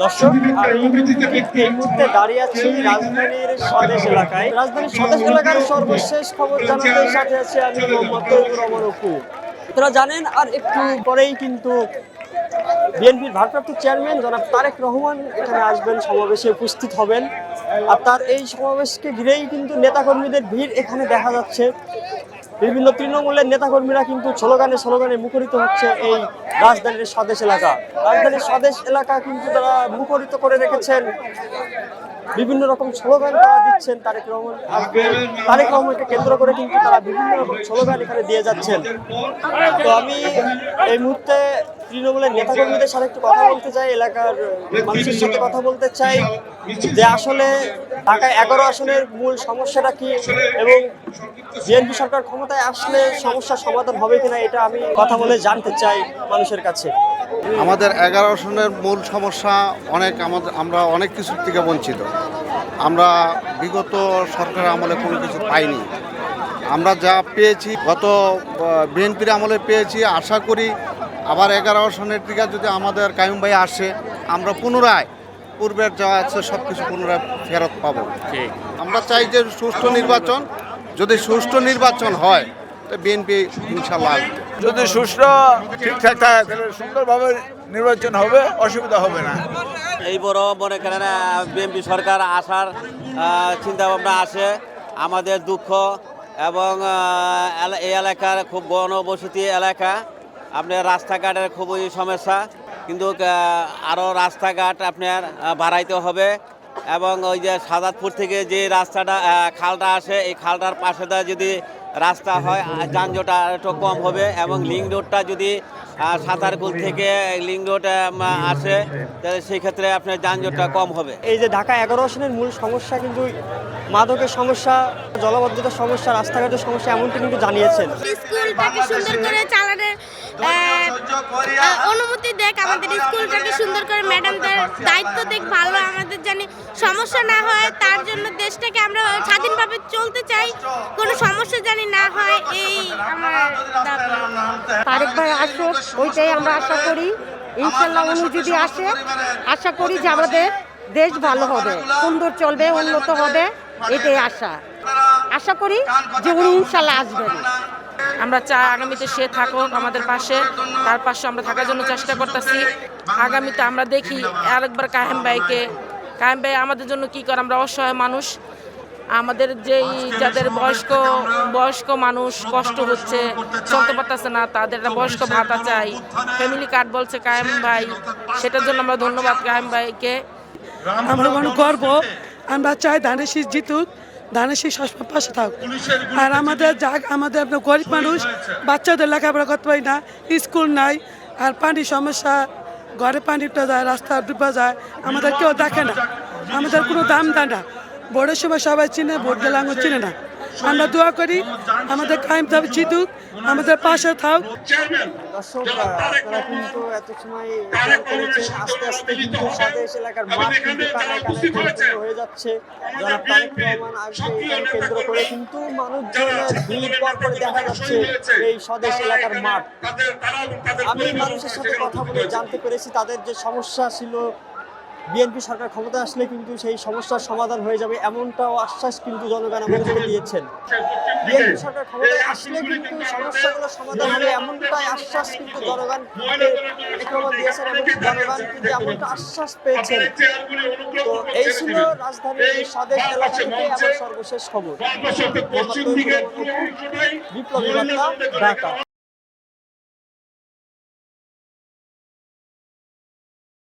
দর্শক, আমি এই মুহূর্তে দাঁড়িয়ে আছি রাজধানীর স্বদেশ এলাকায়। রাজধানীর স্বদেশ এলাকার সর্বশেষ খবর জানাতে সাথে আছে আমি মোহাম্মদ তৈয়বুর রহমান অপু। আপনারা জানেন আর একটু পরেই কিন্তু বিএনপির ভারপ্রাপ্ত চেয়ারম্যান জনাব তারেক রহমান এখানে আসবেন, সমাবেশে উপস্থিত হবেন। আর তার এই সমাবেশকে ঘিরেই কিন্তু নেতাকর্মীদের ভিড় এখানে দেখা যাচ্ছে। বিভিন্ন তৃণমূলের নেতাকর্মীরা কিন্তু স্লোগানে মুখরিত হচ্ছে এই রাজধানীর স্বদেশ এলাকা। রাজধানীর স্বদেশ এলাকা কিন্তু তারা মুখরিত করে রেখেছেন, বিভিন্ন রকম স্লোগান তারা দিচ্ছেন। তারেক রহমানকে কেন্দ্র করে কিন্তু তারা বিভিন্ন রকম স্লোগান এখানে দিয়ে যাচ্ছেন। তো আমি এই মুহূর্তে তৃণমূলের নেতাকর্মীদের সাথে একটু কথা বলতে চাই, এলাকার মানুষের সাথে কথা বলতে চাই যে আসলে ঢাকায় 11 আসনের মূল সমস্যাটা কি এবং বিএনপি সরকার ক্ষমতায় আসলে সমস্যার সমাধান হবে কিনা, এটা আমি কথা বলে জানতে চাই মানুষের কাছে। আমাদের 11 আসনের মূল সমস্যা আমরা অনেক কিছুর থেকে বঞ্চিত। আমরা বিগত সরকারের আমলে কোনো কিছু পাইনি। আমরা যা পেয়েছি গত বিএনপির আমলে পেয়েছি। আশা করি আবার 11 আসনের দিকে যদি আমাদের কাইয়ুম ভাই আসে, আমরা পুনরায় পূর্বের যা আছে সব কিছু পুনরায় ফেরত পাবো। আমরা চাই যে সুষ্ঠু নির্বাচন, যদি সুষ্ঠু নির্বাচন হয় তো বিএনপি ইনশাল্লাহ আসবে। যদি সুষ্ঠু ঠিকঠাক থাকে তাহলে সুন্দরভাবে নির্বাচন হবে, অসুবিধা হবে না। এই বড় মনে করেন বিএনপি সরকার আসার চিন্তা ভাবনা আসে, আমাদের দুঃখ এবং এই এলাকার খুব ঘনবসতি এলাকা, আপনার রাস্তাঘাটের খুবই সমস্যা, কিন্তু আরও রাস্তাঘাট আপনার বাড়াইতে হবে। এবং ওই যে সাদাতপুর থেকে যে রাস্তাটা খালটা আসে, এই খালটার পাশে যদি রাস্তা হয় যানজট একটু কম হবে। এবং লিঙ্ক রোডটা যদি সাঁতারকুল থেকে লিঙ্ক রোড আসে তাহলে সেই ক্ষেত্রে আপনার যানজটটা কম হবে। এই যে ঢাকা 11 আসনের মূল সমস্যা কিন্তু মাদকের সমস্যা, জলবদ্ধতার সমস্যা, রাস্তাঘাটের সমস্যা, এমনটি কিন্তু জানিয়েছেন। স্কুলটাকে সুন্দর করে চালানোর অনুমতি দেখ, আমাদের স্কুলটাকে সুন্দর করে ম্যাডামদের দায়িত্ব দেখ, ভালো আমাদের জানি সমস্যা না হয়, তার জন্য দেশটাকে আমরা স্বাধীনভাবে চলতে চাই, কোনো সমস্যা জানি না হয়, এই আমার দাবি। তারেক ভাই আসুক, ওইটাই আমরা আশা করি। ইনশাল্লাহ উনি যদি আসে, আশা করি যে আমাদের দেশ ভালো হবে, সুন্দর চলবে, উন্নত হবে, এটাই আশা করি যে উনি ইনশাল্লাহ আসবেন। আমরা চাই আগামীতে সে থাকুক আমাদের পাশে, তার পাশে আমরা থাকার জন্য চেষ্টা করতেছি। আগামীতে আমরা দেখি আরেকবার কায়েম ভাই আমাদের জন্য কি করে। আমরা অসহায় মানুষ, আমাদের যেই যাদের বয়স্ক মানুষ কষ্ট হচ্ছে, চলতে পারতেছে না, তাদের একটা বয়স্ক ভাতা চাই, ফ্যামিলি কার্ড বলছে কায়েম ভাই, সেটার জন্য আমরা ধন্যবাদ কায়েম ভাইকে। আমরা মনে গর্ব, আমরা চাই ধানের শীষ জিতুক, ধানের শীষ সবসময় পাশে থাকুক। আর আমাদের গরিব মানুষ, বাচ্চাদের লেখাপড়া করতে পারি না, স্কুল নাই, আর পানির সমস্যা, ঘরে পানি উঠে যায়, রাস্তা ডুবা যায়, আমাদের কেউ দেখে না, আমাদের কোনো দাম দেয় না। ভোটের সময় সবাই চিনে, ভোট দিলে আঙুল চিনে না। আমরা দোয়া করি আমাদের কায়েম ভাই জিতুক, আমাদের পাশে থাক। দর্শক, তারা কিন্তু এত সময় আস্তে আস্তে কিন্তু স্বদেশ এলাকার মাঠ কিন্তু কানায় হয়ে যাচ্ছে। জনাব তারেক রহমান আসবে এটাকে কেন্দ্র করে কিন্তু মানুষজনের ভিড় পরপরই দেখা যাচ্ছে এই স্বদেশ এলাকার মাঠ। আমি মানুষের সাথে কথা বলে জানতে পেরেছি তাদের যে সমস্যা ছিল, বিএনপি সরকার ক্ষমতা আসলে কিন্তু সেই সমস্যার সমাধান হয়ে যাবে, এমনটাও আশ্বাস কিন্তু জনগণ আমাদেরকে দিয়েছেন। বিএনপি সরকার ক্ষমতায় আসলে কিন্তু সমস্যাগুলো সমাধান হবে, এমনটাই আশ্বাস কিন্তু জনগণ দিয়েছেন এবং জনগণ কিন্তু এমনটা আশ্বাস পেয়েছেন। তো এই ছিল রাজধানীর স্বদেশ এলাকা থেকে আমার সর্বশেষ খবর। বিপ্লবী বার্তা, ঢাকা।